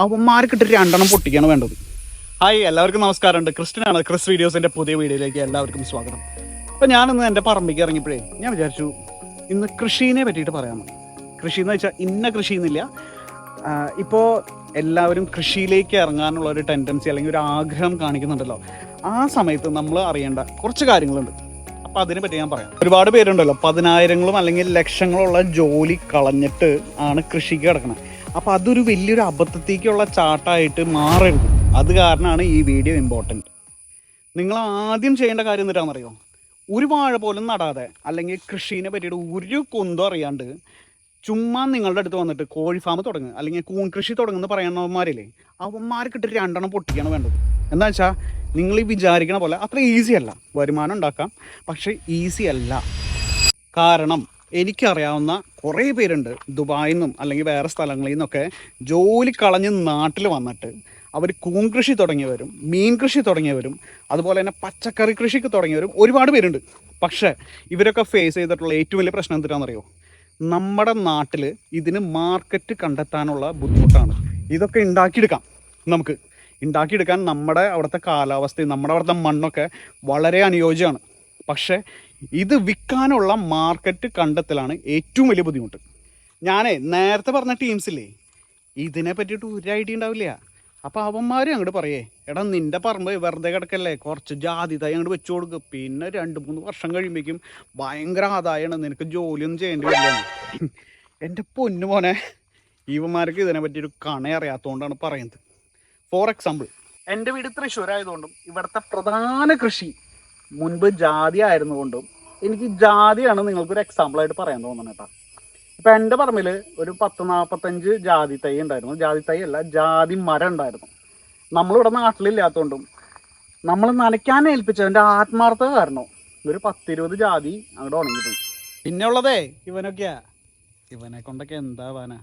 അവന്മാർക്കിട്ട് രണ്ടെണ്ണം പൊട്ടിക്കാണ് വേണ്ടത്. ഹായ്, എല്ലാവർക്കും നമസ്കാരമുണ്ട്. ക്രിസ്ത്യനാണ്. ക്രിസ് വീഡിയോസിൻ്റെ പുതിയ വീഡിയോയിലേക്ക് എല്ലാവർക്കും സ്വാഗതം. അപ്പോൾ ഞാനിന്ന് എൻ്റെ പറമ്പിലേക്ക് ഇറങ്ങിയപ്പോഴേ ഞാൻ വിചാരിച്ചു ഇന്ന് കൃഷീനെ പറ്റിയിട്ട് പറയാമെന്ന്. കൃഷി എന്ന് വെച്ചാൽ ഇന്ന കൃഷി എന്നില്ല. ഇപ്പോൾ എല്ലാവരും കൃഷിയിലേക്ക് ഇറങ്ങാനുള്ള ഒരു ടെൻഡൻസി അല്ലെങ്കിൽ ഒരു ആഗ്രഹം കാണിക്കുന്നുണ്ടല്ലോ. ആ സമയത്ത് നമ്മൾ അറിയേണ്ട കുറച്ച് കാര്യങ്ങളുണ്ട്. അപ്പോൾ അതിനെപ്പറ്റി ഞാൻ പറയാം. ഒരുപാട് പേരുണ്ടല്ലോ 10,000 അല്ലെങ്കിൽ ലക്ഷങ്ങളുള്ള ജോലി കളഞ്ഞിട്ട് ആണ് കൃഷിക്ക് കിടക്കുന്നത്. അപ്പോൾ അതൊരു വലിയൊരു അബദ്ധത്തേക്കുള്ള ചാട്ടായിട്ട് മാറരുത്. അത് കാരണമാണ് ഈ വീഡിയോ ഇമ്പോർട്ടൻറ്റ്. നിങ്ങൾ ആദ്യം ചെയ്യേണ്ട കാര്യം എന്താണെന്നറിയോ? ഒരു വാഴ പോലും നടാതെ അല്ലെങ്കിൽ കൃഷീനെ പറ്റിയിട്ട് ഒരു കുന്തം അറിയാണ്ട് ചുമ്മാ നിങ്ങളുടെ അടുത്ത് വന്നിട്ട് കോഴി ഫാം തുടങ്ങുക അല്ലെങ്കിൽ കൂൺ കൃഷി തുടങ്ങുന്ന പറയുന്നവന്മാരില്ലേ, അവന്മാർക്കിട്ട് രണ്ടെണ്ണം പൊട്ടിക്കാണ് വേണ്ടത്. എന്താ വെച്ചാൽ നിങ്ങൾ ഈ വിചാരിക്കണ പോലെ അത്ര ഈസി അല്ല. വരുമാനം ഉണ്ടാക്കാം, പക്ഷേ ഈസി അല്ല. കാരണം എനിക്കറിയാവുന്ന കുറേ പേരുണ്ട് ദുബായിൽ നിന്നും അല്ലെങ്കിൽ വേറെ സ്ഥലങ്ങളിൽ നിന്നൊക്കെ ജോലി കളഞ്ഞ് നാട്ടിൽ വന്നിട്ട് അവർ കൂൺ കൃഷി തുടങ്ങിയവരും മീൻ കൃഷി തുടങ്ങിയവരും അതുപോലെ തന്നെ പച്ചക്കറി കൃഷിക്ക് തുടങ്ങിയവരും ഒരുപാട് പേരുണ്ട്. പക്ഷേ ഇവരൊക്കെ ഫേസ് ചെയ്തിട്ടുള്ള ഏറ്റവും വലിയ പ്രശ്നം എന്താണെന്നറിയോ? നമ്മുടെ നാട്ടിൽ ഇതിന് മാർക്കറ്റ് കണ്ടെത്താനുള്ള ബുദ്ധിമുട്ടാണ്. ഇതൊക്കെ നമുക്ക് ഉണ്ടാക്കിയെടുക്കാൻ നമ്മുടെ അവിടുത്തെ കാലാവസ്ഥയും നമ്മുടെ അവിടുത്തെ മണ്ണൊക്കെ വളരെ അനുയോജ്യമാണ്. പക്ഷേ ഇത് വിൽക്കാനുള്ള മാർക്കറ്റ് കണ്ടെത്തലാണ് ഏറ്റവും വലിയ ബുദ്ധിമുട്ട്. നേരത്തെ പറഞ്ഞ ടീംസില്ലേ, ഇതിനെ പറ്റിയിട്ട് ഒരു ഐഡിയ ഉണ്ടാവില്ല. അപ്പോൾ അവന്മാരും അങ്ങോട്ട് പറയേ, എടാ നിൻ്റെ പറമ്പ് വെറുതെ കിടക്കല്ലേ, കുറച്ച് ജാതി തൈ അങ്ങോട്ട് വെച്ചു കൊടുക്കുക, പിന്നെ 2-3 വർഷം കഴിയുമ്പോഴേക്കും ഭയങ്കര ആദായമാണ്, നിനക്ക് ജോലിയൊന്നും ചെയ്യേണ്ടി വരില്ല. എൻ്റെ പൊന്നു മോനെ, ഇവന്മാർക്ക് ഇതിനെ പറ്റിയൊരു അറിയാത്തതുകൊണ്ടാണ് പറയുന്നത്. ഫോർ എക്സാമ്പിൾ, എൻ്റെ വീട് തൃശ്ശൂരായതുകൊണ്ടും ഇവിടുത്തെ പ്രധാന കൃഷി മുൻപ് ജാതി ആയിരുന്നുകൊണ്ടും എനിക്ക് ജാതിയാണ് നിങ്ങൾക്കൊരു എക്സാമ്പിളായിട്ട് പറയാൻ തോന്നുന്നത് കേട്ടോ. ഇപ്പം എൻ്റെ പറമ്പിൽ ഒരു 10-45 ജാതി തൈ ഉണ്ടായിരുന്നു. ജാതി തൈ അല്ല, ജാതി മരം ഉണ്ടായിരുന്നു. നമ്മളിവിടെ നാട്ടിലില്ലാത്തതുകൊണ്ടും നമ്മൾ നനയ്ക്കാൻ ഏൽപ്പിച്ചതിൻ്റെ ആത്മാർത്ഥത കാരണം ഒരു 10-20 ജാതി അങ്ങോട്ട് ഉണങ്ങിപ്പോയി. പിന്നെ ഉള്ളതേ ഇവനെ കൊണ്ടൊക്കെ എന്താവാനാ?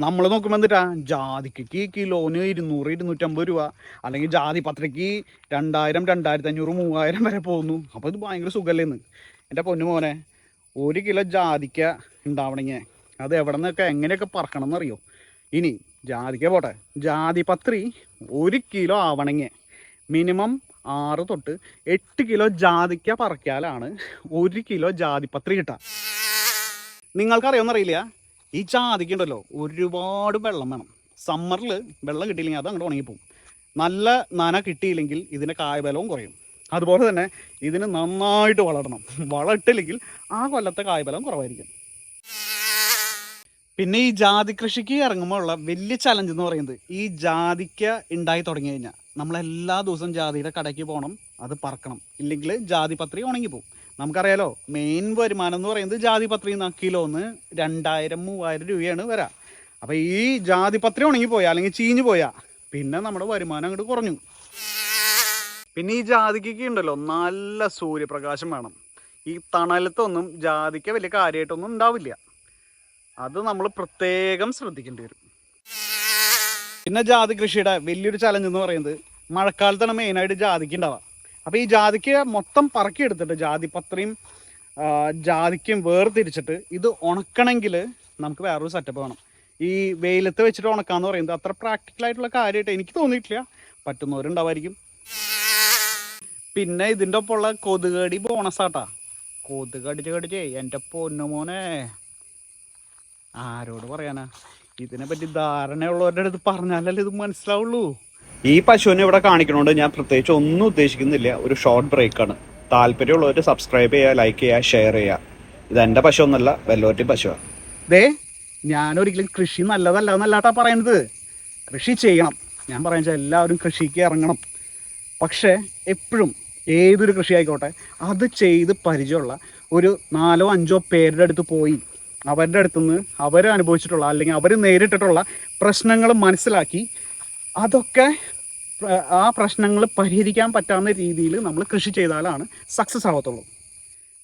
നമ്മൾ നോക്കുമ്പോൾ എന്തിട്ടാ, ജാതിക്ക് കിലോന് 200-250 രൂപ, അല്ലെങ്കിൽ ജാതി പത്രിക്ക് 2000, 2500, 3000 വരെ പോകുന്നു. അപ്പോൾ ഇത് ഭയങ്കര സുഖമല്ലേന്ന്. എൻ്റെ പൊന്നു മോനെ, 1 കിലോ ജാതിക്ക ഉണ്ടാവണമെങ്കിൽ അത് എവിടെ നിന്നൊക്കെ എങ്ങനെയൊക്കെ പറക്കണം എന്നറിയോ? ഇനി ജാതിക്ക പോട്ടെ, ജാതിപത്രി 1 കിലോ ആവണമെങ്കിൽ മിനിമം 6-8 കിലോ ജാതിക്ക പറക്കിയാലാണ് 1 കിലോ ജാതിപത്രി കിട്ടുക. നിങ്ങൾക്കറിയാമെന്നറിയില്ല, ഈ ജാതിക്ക ഉണ്ടല്ലോ ഒരുപാട് വെള്ളം വേണം. സമ്മറിൽ വെള്ളം കിട്ടിയില്ലെങ്കിൽ അത് അങ്ങോട്ട് ഉണങ്ങിപ്പോവും. നല്ല നന കിട്ടിയില്ലെങ്കിൽ ഇതിൻ്റെ കായ്ബലവും കുറയും. അതുപോലെ തന്നെ ഇതിന് നന്നായിട്ട് വളരണം. വളമിട്ടില്ലെങ്കിൽ ആ കൊല്ലത്തെ കായ്ബലം കുറവായിരിക്കും. പിന്നെ ഈ ജാതി കൃഷിക്ക് ഇറങ്ങുമ്പോൾ ഉള്ള വലിയ ചലഞ്ച് എന്ന് പറയുന്നത്, ഈ ജാതിക്ക ഉണ്ടായി തുടങ്ങി കഴിഞ്ഞാൽ നമ്മളെല്ലാ ദിവസവും ജാതിയുടെ കടയ്ക്ക് പോകണം, അത് പറക്കണം. ഇല്ലെങ്കിൽ ജാതിപത്രി ഉണങ്ങിപ്പോവും. നമുക്കറിയാലോ, മെയിൻ വരുമാനം എന്ന് പറയുന്നത് ജാതിപത്രി കിലോന്ന് 2000-3000 രൂപയാണ് വരാം. അപ്പോൾ ഈ ജാതിപത്രി ഉണങ്ങിപ്പോയാൽ അല്ലെങ്കിൽ ചീഞ്ഞു പോയാൽ പിന്നെ നമ്മുടെ വരുമാനം അങ്ങോട്ട് കുറഞ്ഞു. പിന്നെ ഈ ജാതിക്കൊക്കെ ഉണ്ടല്ലോ നല്ല സൂര്യപ്രകാശം വേണം. ഈ തണലത്തൊന്നും ജാതിക്ക വലിയ കാര്യമായിട്ടൊന്നും ഉണ്ടാവില്ല. അത് നമ്മൾ പ്രത്യേകം ശ്രദ്ധിക്കേണ്ടി വരും. പിന്നെ ജാതി കൃഷിയുടെ വലിയൊരു ചലഞ്ച് എന്ന് പറയുന്നത്, മഴക്കാലത്താണ് മെയിനായിട്ട് ജാതിക്ക ഉണ്ടാവുക. അപ്പോൾ ഈ ജാതിക്ക മൊത്തം പറക്കിയെടുത്തിട്ട് ജാതിപത്രിയും ജാതിക്കും വേർതിരിച്ചിട്ട് ഇത് ഉണക്കണമെങ്കിൽ നമുക്ക് വേറൊരു സെറ്റപ്പ് വേണം. ഈ വെയിലത്ത് വെച്ചിട്ട് ഉണക്കാന്ന് പറയുന്നത് അത്ര പ്രാക്ടിക്കലായിട്ടുള്ള കാര്യമായിട്ട് എനിക്ക് തോന്നിയിട്ടില്ല. പറ്റുന്നവരുണ്ടാവായിരിക്കും. പിന്നെ ഇതിൻ്റെ ഒപ്പമുള്ള കൊതുകടി ബോണസാട്ടാ. കൊതുകടിച്ച് എൻ്റെ പൊന്നുമോനെ, ആരോട് പറയാനാ? ഇതിനെപ്പറ്റി ധാരണയുള്ളവരുടെ അടുത്ത് പറഞ്ഞാലല്ലേ ഇത് മനസ്സിലാവുള്ളൂ. ഈ പശുവിനെ ഇവിടെ കാണിക്കണോണ്ട് ഞാൻ പ്രത്യേകിച്ച് ഒന്നും ഉദ്ദേശിക്കുന്നില്ല. ഒരു ഷോർട്ട് ബ്രേക്കാണ്. താല്പര്യമുള്ളവർ സബ്സ്ക്രൈബ് ചെയ്യുക, ലൈക്ക് ചെയ്യുക, ഷെയർ ചെയ്യുക. ഇതെൻ്റെ പശു ഒന്നല്ല, വെല്ലോറ്റി പശുവാണ്. ഞാനൊരിക്കലും കൃഷി നല്ലതല്ല എന്നല്ലാട്ടാ പറയുന്നത്. കൃഷി ചെയ്യണം. ഞാൻ പറയുന്നത് എല്ലാവരും കൃഷിക്ക് ഇറങ്ങണം. പക്ഷേ എപ്പോഴും ഏതൊരു കൃഷി ആയിക്കോട്ടെ, അത് ചെയ്ത് പരിചയമുള്ള ഒരു 4-5 പേരുടെ അടുത്ത് പോയി അവരുടെ അടുത്തുനിന്ന് അവർ അനുഭവിച്ചിട്ടുള്ള അല്ലെങ്കിൽ അവർ നേരിട്ടിട്ടുള്ള പ്രശ്നങ്ങൾ മനസ്സിലാക്കി അതൊക്കെ ആ പ്രശ്നങ്ങൾ പരിഹരിക്കാൻ പറ്റാവുന്ന രീതിയിൽ നമ്മൾ കൃഷി ചെയ്താലാണ് സക്സസ് ആവത്തുള്ളൂ.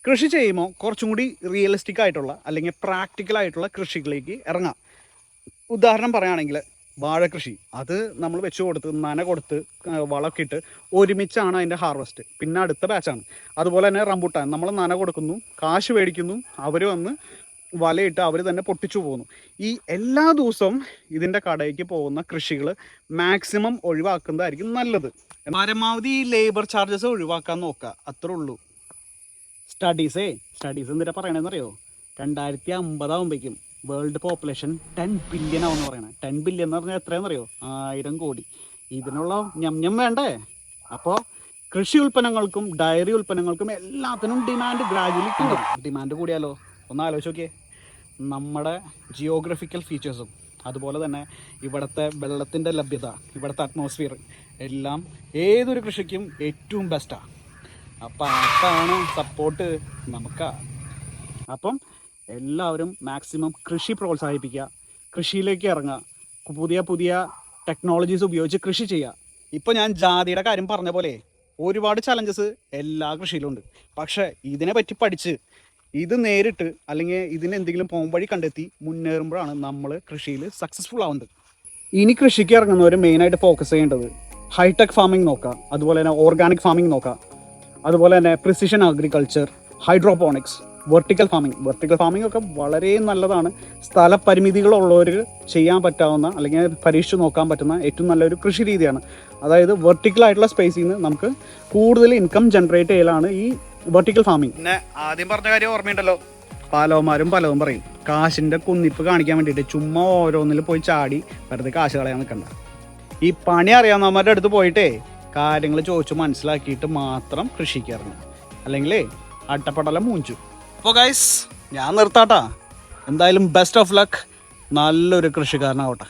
കൃഷി ചെയ്യുമ്പോൾ കുറച്ചും കൂടി റിയലിസ്റ്റിക് ആയിട്ടുള്ള അല്ലെങ്കിൽ പ്രാക്ടിക്കലായിട്ടുള്ള കൃഷികളിലേക്ക് ഇറങ്ങാം. ഉദാഹരണം പറയുകയാണെങ്കിൽ വാഴക്കൃഷി, അത് നമ്മൾ വെച്ച് കൊടുത്ത് നന കൊടുത്ത് വളമൊക്കെ ഇട്ട് ഒരുമിച്ചാണ് അതിൻ്റെ ഹാർവെസ്റ്റ്. പിന്നെ അടുത്ത ബാച്ചാണ്. അതുപോലെ തന്നെ റംബൂട്ടാൻ, നമ്മൾ നന കൊടുക്കുന്നു, കാശ് മേടിക്കുന്നു, അവർ വന്ന് വലയിട്ട് അവർ തന്നെ പൊട്ടിച്ചു പോകുന്നു. ഈ എല്ലാ ദിവസവും ഇതിൻ്റെ കടയ്ക്ക് പോകുന്ന കൃഷികൾ മാക്സിമം ഒഴിവാക്കുന്നതായിരിക്കും നല്ലത്. പരമാവധി ഈ ലേബർ ചാർജസ് ഒഴിവാക്കാൻ നോക്കുക, അത്രേ ഉള്ളൂ. സ്റ്റഡീസ് എന്തിനാ പറയണതെന്ന് അറിയോ? 2050 ആകുമ്പോഴേക്കും വേൾഡ് പോപ്പുലേഷൻ 10 ബില്യൺ ആവുമെന്ന് പറയണേ. 10 ബില്യൺ എന്ന് പറഞ്ഞാൽ എത്രയാണെന്നറിയോ? 1000 കോടി. ഇതിനുള്ള ഞം വേണ്ടേ? അപ്പോൾ കൃഷി ഉൽപ്പന്നങ്ങൾക്കും ഡയറി ഉൽപ്പന്നങ്ങൾക്കും എല്ലാത്തിനും ഡിമാൻഡ് ഗ്രാജുവലി കൂടും. ഡിമാൻഡ് കൂടിയാലോ? ഒന്ന് ആലോചിച്ച് നോക്കിയേ. നമ്മുടെ ജിയോഗ്രഫിക്കൽ ഫീച്ചേഴ്സും അതുപോലെ തന്നെ ഇവിടുത്തെ വെള്ളത്തിൻ്റെ ലഭ്യത, ഇവിടുത്തെ അറ്റ്മോസ്ഫിയർ എല്ലാം ഏതൊരു കൃഷിക്കും ഏറ്റവും ബെസ്റ്റാണ്. അപ്പം അതാണ് സപ്പോർട്ട് നമുക്കാ. അപ്പം എല്ലാവരും മാക്സിമം കൃഷി പ്രോത്സാഹിപ്പിക്കുക, കൃഷിയിലേക്ക് ഇറങ്ങുക, പുതിയ പുതിയ ടെക്നോളജീസ് ഉപയോഗിച്ച് കൃഷി ചെയ്യുക. ഇപ്പോൾ ഞാൻ ജാതിയുടെ കാര്യം പറഞ്ഞ പോലെ ഒരുപാട് ചലഞ്ചസ് എല്ലാ കൃഷിയിലുണ്ട്. പക്ഷേ ഇതിനെ പറ്റി പഠിച്ച് ഇത് നേരിട്ട് അല്ലെങ്കിൽ ഇതിന് എന്തെങ്കിലും പോംവഴി കണ്ടെത്തി മുന്നേറുമ്പോഴാണ് നമ്മൾ കൃഷിയിൽ സക്സസ്ഫുൾ ആവുന്നത്. ഇനി കൃഷിക്ക് ഇറങ്ങുന്നവർ മെയിനായിട്ട് ഫോക്കസ് ചെയ്യേണ്ടത് ഹൈടെക് ഫാമിംഗ് നോക്കുക, അതുപോലെ തന്നെ ഓർഗാനിക് ഫാമിംഗ് നോക്കുക, അതുപോലെ തന്നെ precision agriculture, hydroponics, vertical farming ഒക്കെ വളരെ നല്ലതാണ്. സ്ഥലപരിമിതികളുള്ളവർ ചെയ്യാൻ പറ്റാവുന്ന അല്ലെങ്കിൽ പരീക്ഷിച്ച് നോക്കാൻ പറ്റുന്ന ഏറ്റവും നല്ലൊരു കൃഷി രീതിയാണ്. അതായത് വെർട്ടിക്കലായിട്ടുള്ള സ്പേസിൽ നിന്ന് നമുക്ക് കൂടുതൽ ഇൻകം ജനറേറ്റ് ചെയ്യലാണ് ഈ വെർട്ടിക്കൽ ഫാമിംഗ്. പിന്നെ ആദ്യം പറഞ്ഞ കാര്യം ഓർമ്മയുണ്ടല്ലോ, പലവും പറയും കാശിൻ്റെ കുന്നിപ്പ് കാണിക്കാൻ വേണ്ടിയിട്ട് ചുമ്മാ ഓരോന്നിൽ പോയി ചാടി വെറുതെ കാശ് കളയാൻ നിൽക്കണ്ട. ഈ പണി അറിയാവുന്നവരുടെ അടുത്ത് പോയിട്ടേ കാര്യങ്ങൾ ചോദിച്ചു മനസ്സിലാക്കിയിട്ട് മാത്രം കൃഷിക്ക് ഇറങ്ങും, അല്ലെങ്കിൽ അട്ടപ്പടലം മൂഞ്ചു. അപ്പോൾ ഗൈസ് ഞാൻ നിർത്താട്ടാ. എന്തായാലും ബെസ്റ്റ് ഓഫ് ലക്ക്, നല്ലൊരു കൃഷിക്കാരനാവട്ടെ.